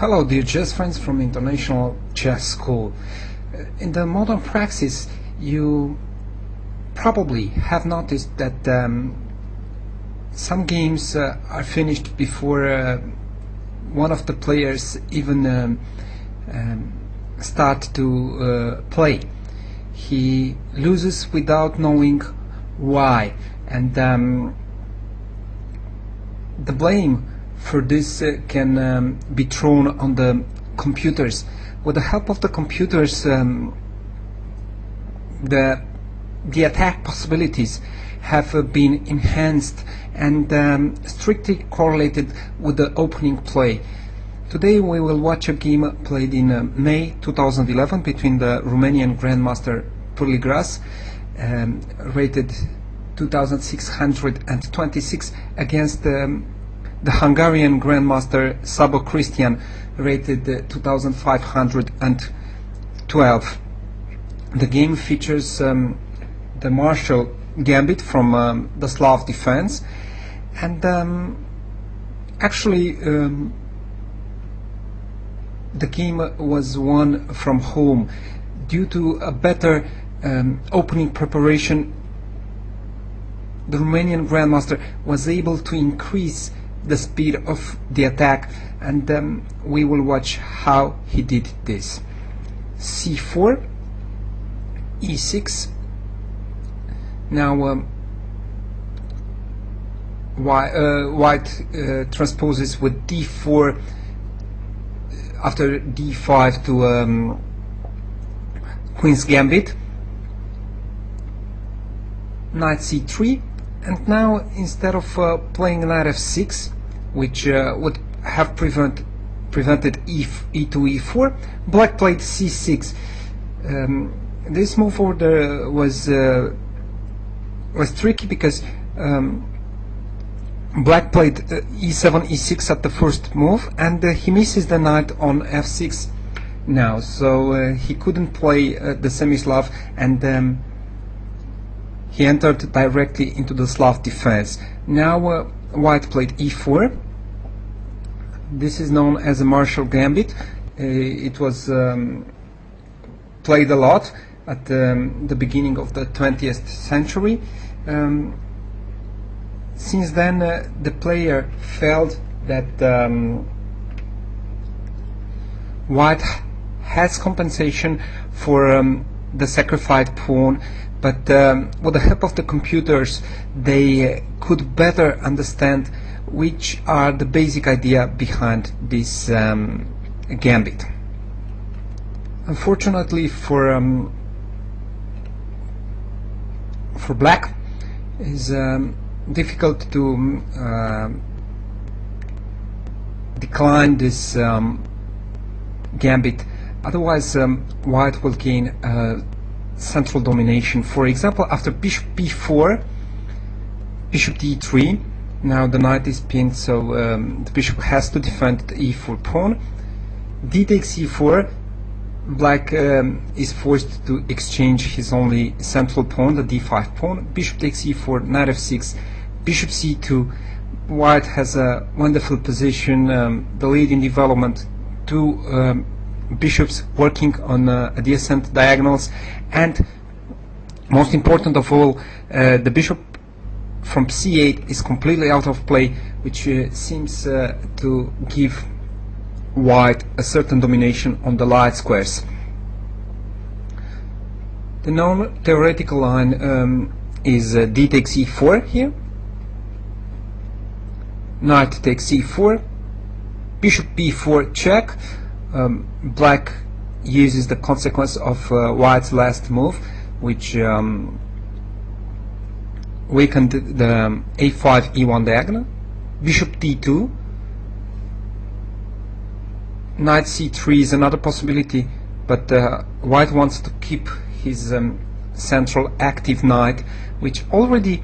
Hello dear chess friends from International Chess School. In the modern praxis you probably have noticed that some games are finished before one of the players even start to play. He loses without knowing why, and the blame for this can be thrown on the computers. With the help of the computers, the attack possibilities have been enhanced and strictly correlated with the opening play. Today we will watch a game played in May 2011 between the Romanian Grandmaster Purligras, rated 2626, against the Hungarian Grandmaster Szabó Krisztián, rated 2512. The game features the martial gambit from the Slav defense, and actually the game was won from home due to a better opening preparation. The Romanian Grandmaster was able to increase the speed of the attack, and we will watch how he did this. c4, e6. Now white transposes with d4 after d5 to Queen's Gambit, knight c3, and now instead of playing knight f6, which would have prevented e2 e4, black played c6. This move order was tricky because black played e7 e6 at the first move, and he misses the knight on f6 now, so he couldn't play the semi-Slav, and he entered directly into the Slav defense. Now white played e4. This is known as a martial gambit. It was played a lot at the beginning of the 20th century. Since then the player felt that white has compensation for the sacrificed pawn, but with the help of the computers they could better understand which are the basic idea behind this gambit. Unfortunately for black, is difficult to decline this gambit, otherwise white will gain central domination. For example, after bishop b4, bishop d3, now the knight is pinned, so the bishop has to defend the e4 pawn. d takes e4, black is forced to exchange his only central pawn, the d5 pawn. Bishop takes e4, knight f6, bishop c2. White has a wonderful position, the lead in development, two bishops working on adjacent diagonals, and most important of all, the bishop from c8 is completely out of play, which seems to give white a certain domination on the light squares. The known theoretical line is d takes e4 here, knight takes e4, bishop b4 check. Black uses the consequence of white's last move, which weakened the a5 e1 diagonal. Bishop d2, knight c3 is another possibility, but white wants to keep his central active knight, which already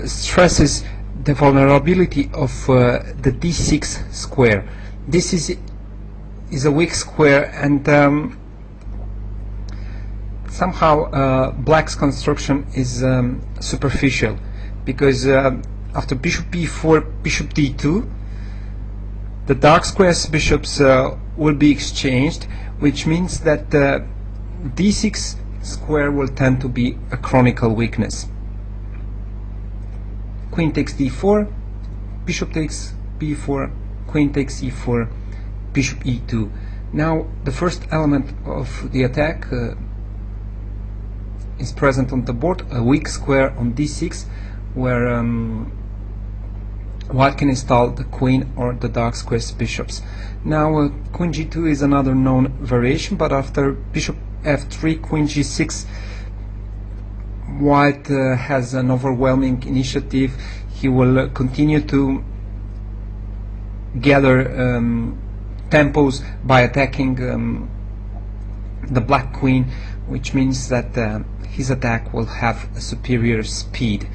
stresses the vulnerability of the d6 square. This is a weak square, and somehow black's construction is superficial, because after bishop b4, bishop d2, the dark squares bishops will be exchanged, which means that d6 square will tend to be a chronicle weakness. Queen takes d4, bishop takes b4, queen takes e4, bishop e2. Now the first element of the attack is present on the board, a weak square on d6, where white can install the queen or the dark squares bishops. Now queen g2 is another known variation, but after bishop f3, queen g6, white has an overwhelming initiative. He will continue to gather tempos by attacking the black queen, which means that his attack will have a superior speed.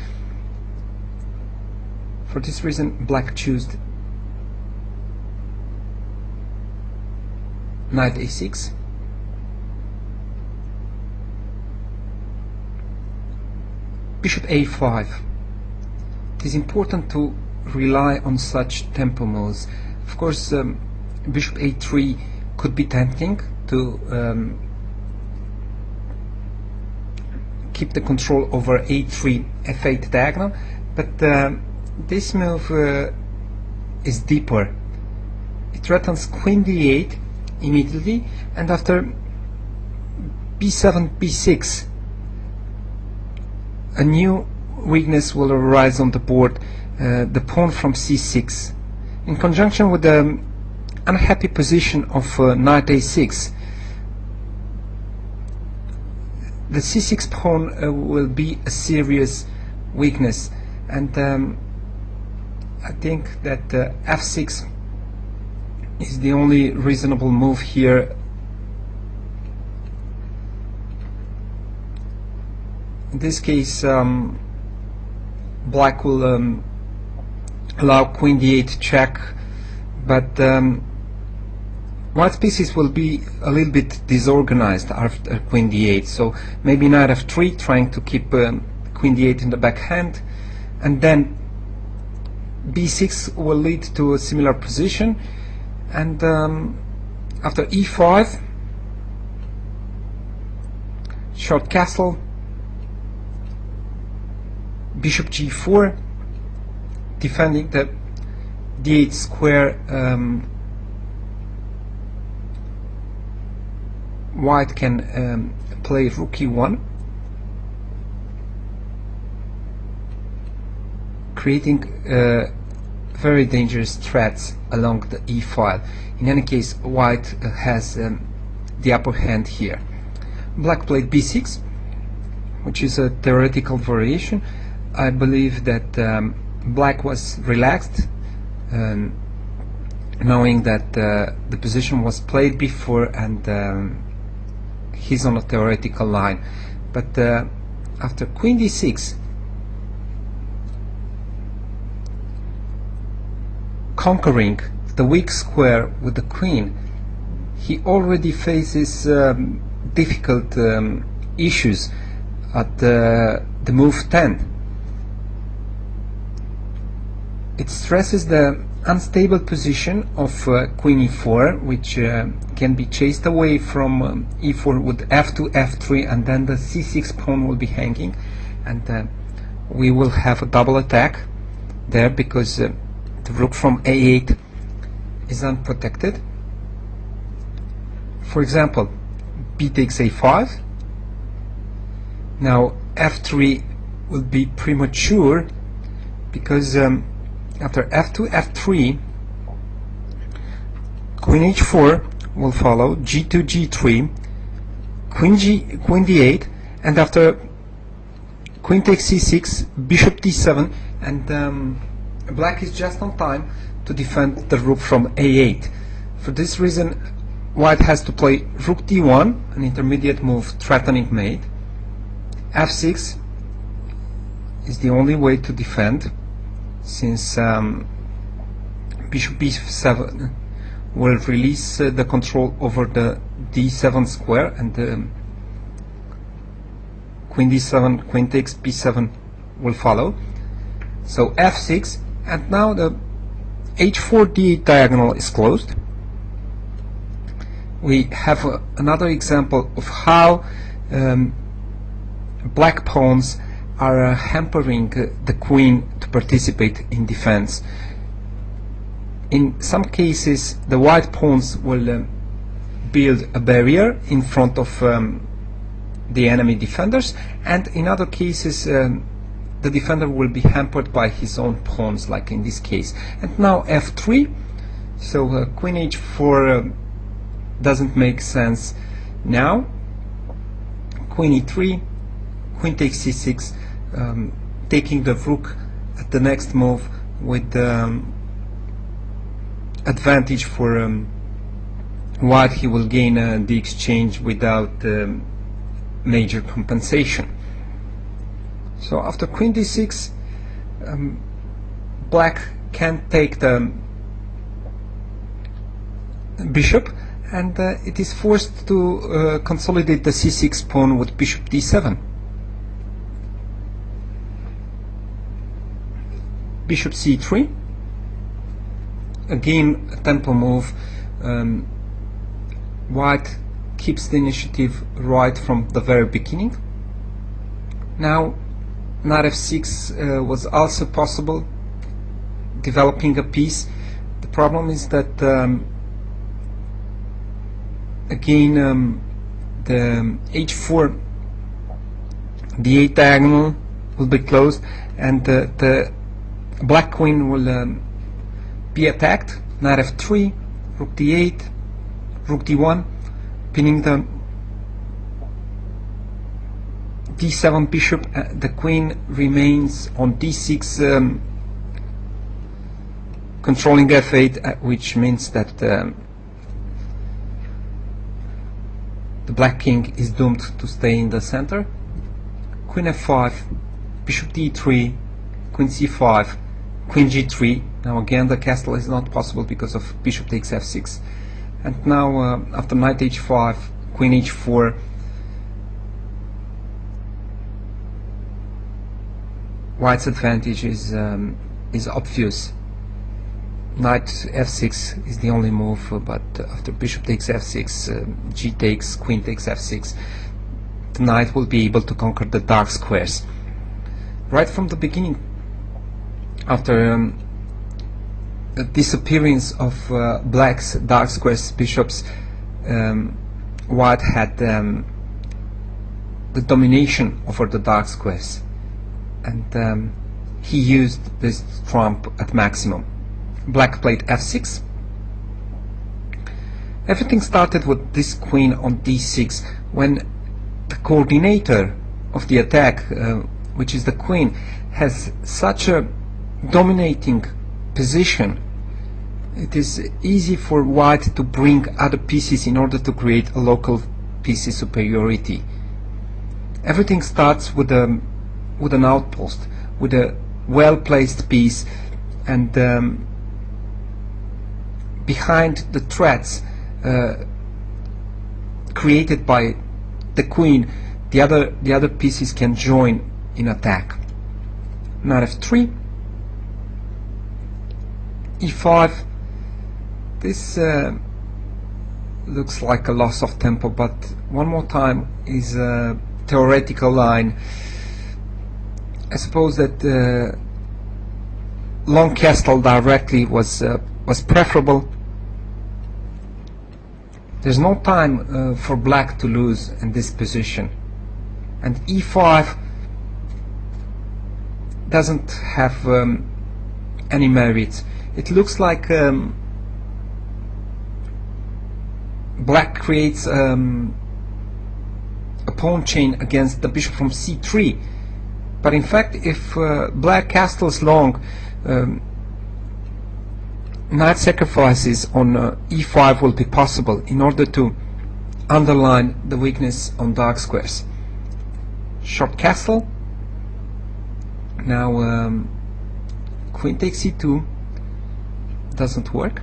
For this reason, black chose knight a6, bishop a5. It is important to rely on such tempo moves. Of course, bishop a3 could be tempting to keep the control over a3, f8 diagonal, but this move is deeper. It threatens queen d8 immediately, and after b7, b6, a new weakness will arise on the board, the pawn from c6. In conjunction with the unhappy position of knight a6, the c6 pawn will be a serious weakness, and I think that f6 is the only reasonable move here. In this case, black will allow queen d8 check, but white's pieces will be a little bit disorganized after queen d8, so maybe knight f3, trying to keep queen d8 in the backhand, and then b6 will lead to a similar position, and after e5, short castle, bishop g4, defending the d8 square. White can play rook e1, creating very dangerous threats along the e file. In any case, white has the upper hand here. Black played b6, which is a theoretical variation. I believe that black was relaxed, knowing that the position was played before, and he's on a theoretical line. But after queen d6, conquering the weak square with the queen, he already faces difficult issues at the move 10. It stresses the unstable position of queen e4, which can be chased away from e4 with f2, f3, and then the c6 pawn will be hanging, and we will have a double attack there because the rook from a8 is unprotected. For example, b takes a5. Now f3 will be premature because after f2, f3, queen h4 will follow, g2, g3, queen d8, and after queen takes c6, bishop d7, and black is just on time to defend the rook from a8. For this reason, white has to play rook d1, an intermediate move threatening mate. f6 is the only way to defend, since bishop b7 will release the control over the d7 square, and queen d7, queen takes b7 will follow. So f6, and now the h4 d8 diagonal is closed. We have another example of how black pawns are hampering the queen to participate in defense. In some cases, the white pawns will build a barrier in front of the enemy defenders, and in other cases the defender will be hampered by his own pawns, like in this case. And now f3, so queen h4 doesn't make sense now. Queen e3, queen takes c6, taking the rook at the next move with advantage for white. He will gain the exchange without major compensation. So after queen d6, black can take the bishop, and it is forced to consolidate the c6 pawn with bishop d7. Bishop c3, again a tempo move. White keeps the initiative right from the very beginning. Now knight f6 was also possible, developing a piece. The problem is that again the h4 d8 diagonal will be closed, and the black queen will be attacked. Knight f3, rook d8, rook d1, pinning the d7 bishop. The queen remains on d6, controlling f8, which means that the black king is doomed to stay in the center. Queen f5, bishop d3, queen c5, queen g3. Now again the castle is not possible because of bishop takes f6. And now after knight h5, queen h4, white's advantage is obvious. Knight f6 is the only move, but after bishop takes f6, g takes, queen takes f6, the knight will be able to conquer the dark squares. Right from the beginning, after the disappearance of black's dark squares bishops, white had the domination over the dark squares, and he used this trump at maximum. Black played f6. Everything started with this queen on d6, when the coordinator of the attack, which is the queen, has such a dominating position. It is easy for white to bring other pieces in order to create a local piece superiority. Everything starts with an outpost, with a well-placed piece, and behind the threats created by the queen, the other pieces can join in attack. Knight f3, e5. This looks like a loss of tempo, but one more time is a theoretical line. I suppose that long castle directly was preferable. There's no time for black to lose in this position, and e5 doesn't have any merit. It looks like black creates a pawn chain against the bishop from c3, but in fact, if black castles long, knight sacrifices on e5 will be possible in order to underline the weakness on dark squares. Short castle. Now queen takes c2 doesn't work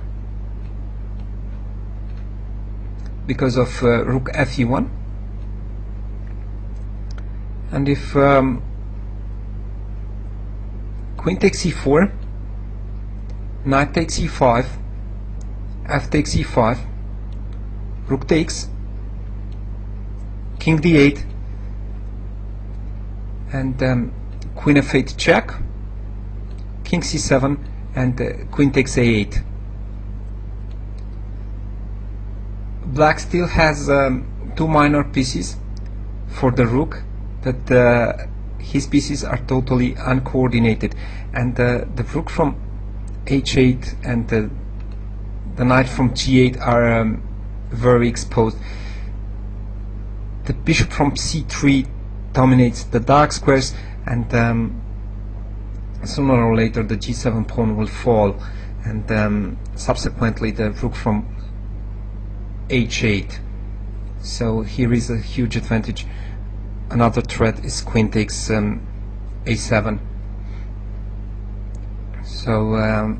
because of rook fe1, and if queen takes c4, knight takes e5, f takes e5, rook takes, king d8, and queen f8 check, king c7, and queen takes a8. Black still has two minor pieces for the rook, but his pieces are totally uncoordinated, and the rook from h8 and the knight from g8 are very exposed. The bishop from c3 dominates the dark squares, and sooner or later the g7 pawn will fall, and subsequently the rook from h8. So here is a huge advantage. Another threat is queen takes a7. So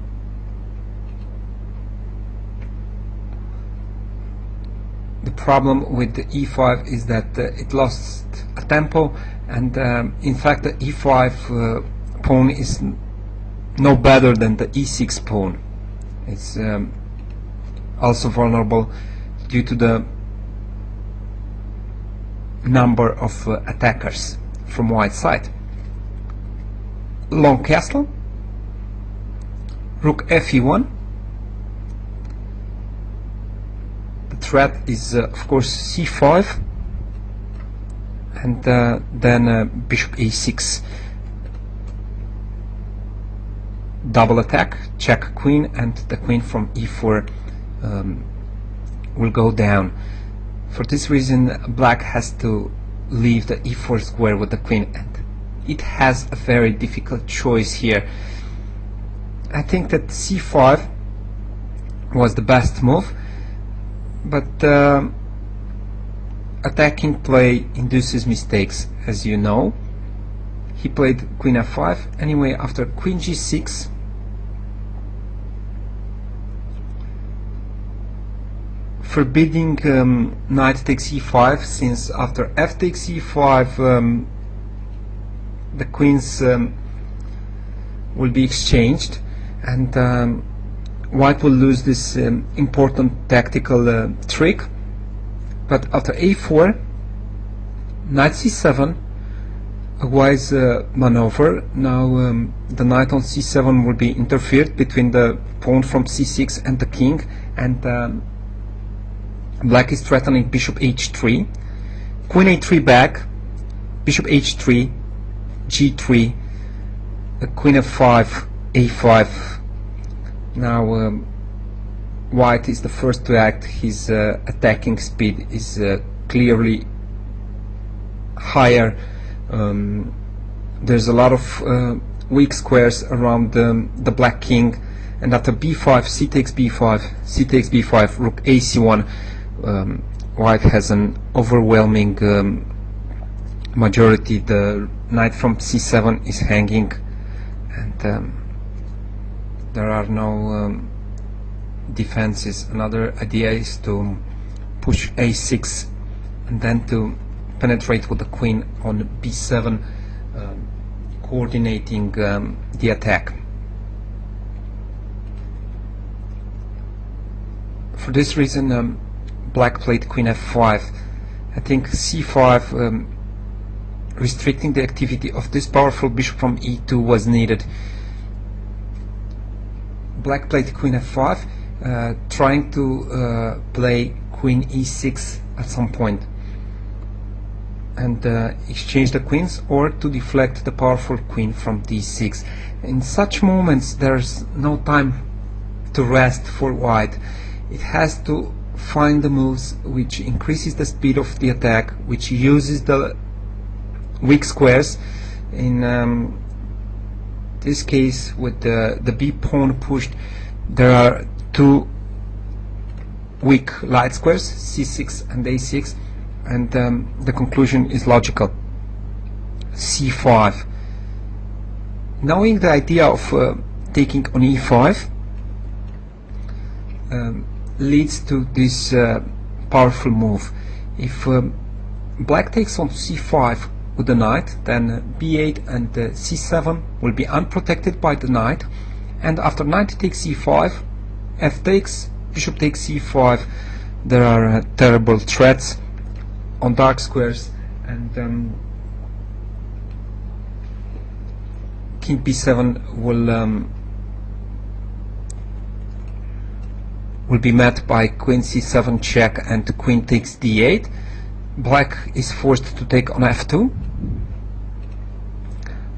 the problem with the e5 is that it lost a tempo, and in fact the e5 pawn is no better than the e6 pawn. It's also vulnerable due to the number of attackers from white side. Long castle, rook fe1. The threat is of course c5, and then bishop a6. Double attack, check queen, and the queen from e4 will go down. For this reason, black has to leave the e4 square with the queen, and it has a very difficult choice here. I think that c5 was the best move, but attacking play induces mistakes, as you know. He played queen f5. Anyway, after queen g6, forbidding knight takes e5, since after f takes e5 the queens will be exchanged, and white will lose this important tactical trick. But after a4, knight c7, a wise maneuver. Now the knight on c7 will be interfered between the pawn from c6 and the king, and black is threatening bishop h3, queen a3 back, bishop h3, g3, queen f5, a5. Now white is the first to act. His attacking speed is clearly higher. There's a lot of weak squares around the black king, and after b5, c takes b5, c takes b5, rook ac1, white has an overwhelming majority. The knight from c7 is hanging, and there are no defenses. Another idea is to push a6 and then to penetrate with the queen on b7, coordinating the attack. For this reason, black played queen f5. I think c5, restricting the activity of this powerful bishop from e2, was needed. Black played queen f5, trying to play queen e6 at some point, and exchange the queens, or to deflect the powerful queen from d6. In such moments there's no time to rest for white. It has to find the moves which increases the speed of the attack, which uses the weak squares. In this case, with the b pawn pushed, there are two weak light squares, c6 and a6, and the conclusion is logical: c5. Knowing the idea of taking on e5 leads to this powerful move. If black takes on c5 with the knight, then b8 and c7 will be unprotected by the knight, and after knight takes c5, f takes, bishop takes c5, there are terrible threats on dark squares, and king b7 will be met by queen c7 check and queen takes d8. Black is forced to take on f2,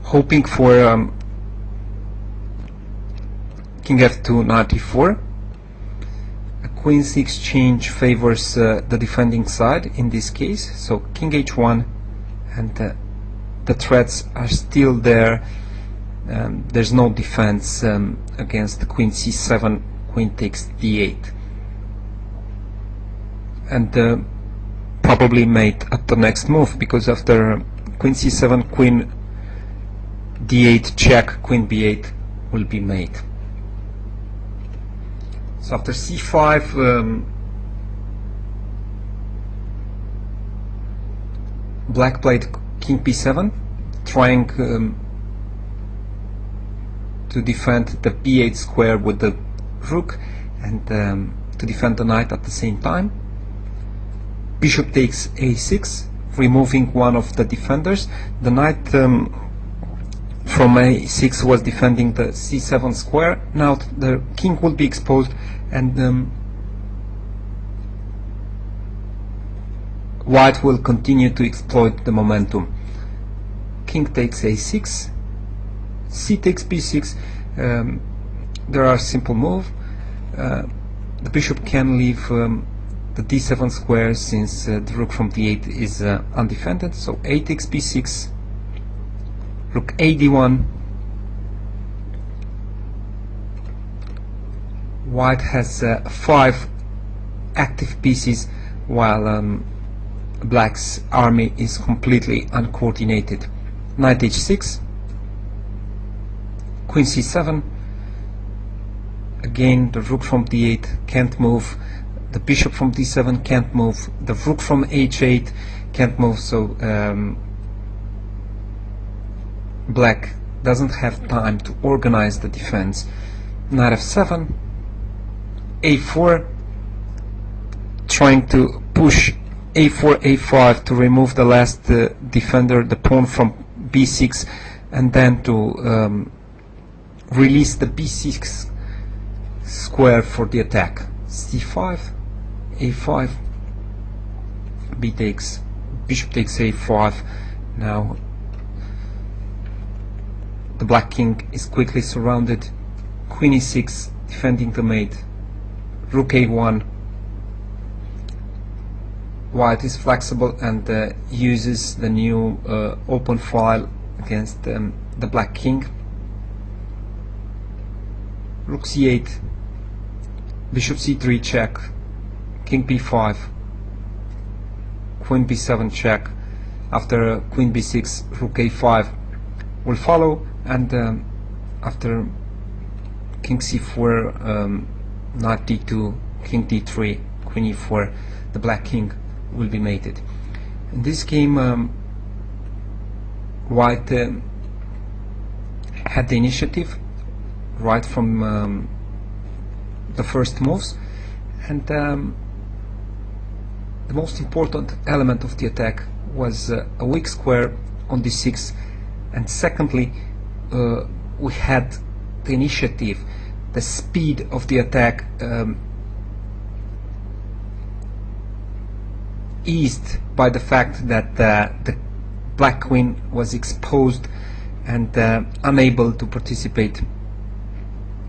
hoping for king f2, knight e4. A queen's exchange favors the defending side in this case, so king h1, and the threats are still there. There's no defense against queen c7, queen takes d8, and probably mate at the next move, because after queen c7, queen d8 check, queen b8 will be mate. So after c5, black played king b7, trying to defend the b8 square with the rook, and to defend the knight at the same time. Bishop takes a6, removing one of the defenders. The knight from a6 was defending the c7 square. Now the king will be exposed, and white will continue to exploit the momentum. King takes a6, c takes b6. There are simple moves. The bishop can leave the d7 square, since the rook from d8 is undefended. So a takes b6, rook a d1. White has 5 active pieces, while black's army is completely uncoordinated. Knight h6, queen c7. Again, the rook from d8 can't move, the bishop from d7 can't move, the rook from h8 can't move, so black doesn't have time to organize the defense. Knight f7, a4, trying to push a4, a5 to remove the last defender, the pawn from b6, and then to release the b6 square for the attack. c5, a5, b takes, bishop takes a5. Now the black king is quickly surrounded. Queen e6, defending the mate. Rook a1. White is flexible and uses the new open file against the black king. Rook c8, bishop c3 check, king b5, queen b7 check. After queen b6, rook a5 will follow, and after king c4, knight d2, king d3, queen e4, the black king will be mated. In this game, white had the initiative right from the first moves, and the most important element of the attack was a weak square on d6, and secondly, we had the initiative, the speed of the attack eased by the fact that the black queen was exposed and unable to participate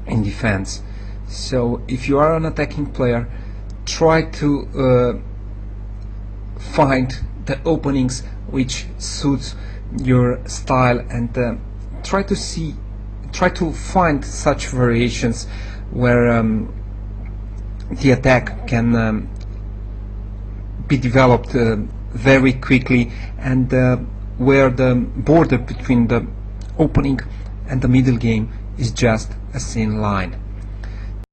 in defense. So if you are an attacking player, try to find the openings which suits your style, and try to find such variations where the attack can be developed very quickly, and where the border between the opening and the middle game is just a thin line.